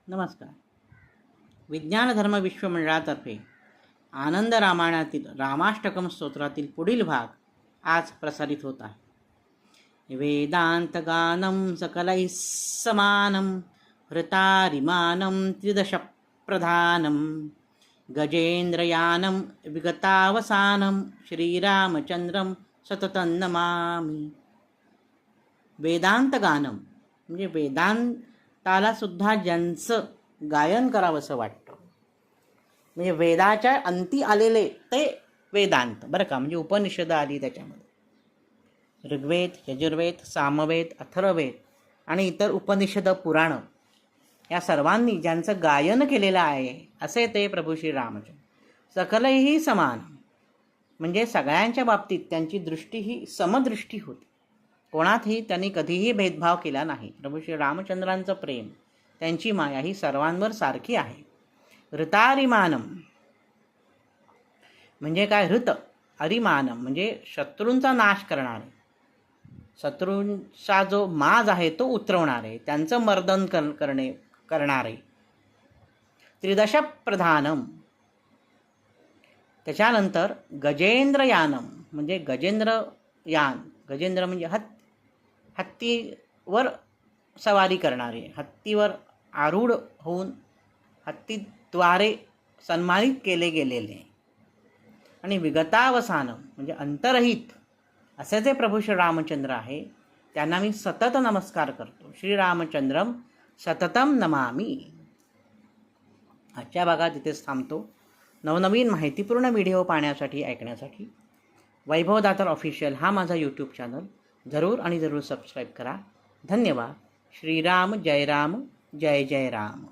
नमस्कार. विज्ञान धर्म विश्व मंडळातर्फे आनंद रामायणातील रामाष्टकम स्तोत्रातील पुढील भाग आज प्रसारित होत आहे. वेदांत गानं सकलैः समानं हृतारिमानं त्रिदश प्रधानं गजेंद्रयानं विगतावसानं श्रीरामचंद्रं सततं नमामि. वेदांत गानं म्हणजे वेदांताला सुद्धा ज्यांचं गायन करावंसं वाटतं, म्हणजे वेदाच्या अंती आलेले ते वेदांत बरं का. म्हणजे उपनिषद आली त्याच्यामध्ये ऋग्वेद, यजुर्वेद, सामवेद, अथर्ववेद आणि इतर उपनिषद पुराणं या सर्वांनी ज्यांचं गायन केलेलं आहे असे ते प्रभू श्री रामचंद्र. सकलही समान म्हणजे सगळ्यांच्या बाबतीत त्यांची दृष्टी ही समदृष्टी होती. कोणातही त्यांनी कधीही भेदभाव केला नाही. प्रभू श्री रामचंद्रांचं प्रेम, त्यांची माया ही सर्वांवर सारखी आहे. ऋतारिमानम म्हणजे काय? ऋत अरिमानम म्हणजे शत्रूंचा नाश करणारे, शत्रूंचा जो माज आहे तो उतरवणारे, त्यांचं मर्दन करणारे. त्रिदश प्रधानम त्याच्यानंतर गजेंद्रयानम म्हणजे गजेंद्रयान, गजेंद्र म्हणजे हत्तीवर सवारी करणारे, हत्तीवर आरूढ होऊन हत्तीद्वारे सन्मानित केले गेलेले. आणि विगतावसानम म्हणजे अंतरहित असे जे प्रभू श्री रामचंद्र आहे त्यांना मी सतत नमस्कार करतो. श्रीरामचंद्रम सततम नमामि. आजच्या भागात इथेच थांबतो. नवनवीन माहितीपूर्ण व्हिडिओ पाहण्यासाठी, ऐकण्यासाठी वैभव दातार ऑफिशियल हा माझा यूट्यूब चॅनल जरूर सबस्क्राईब करा. धन्यवाद. श्रीराम जय राम, जय जय राम.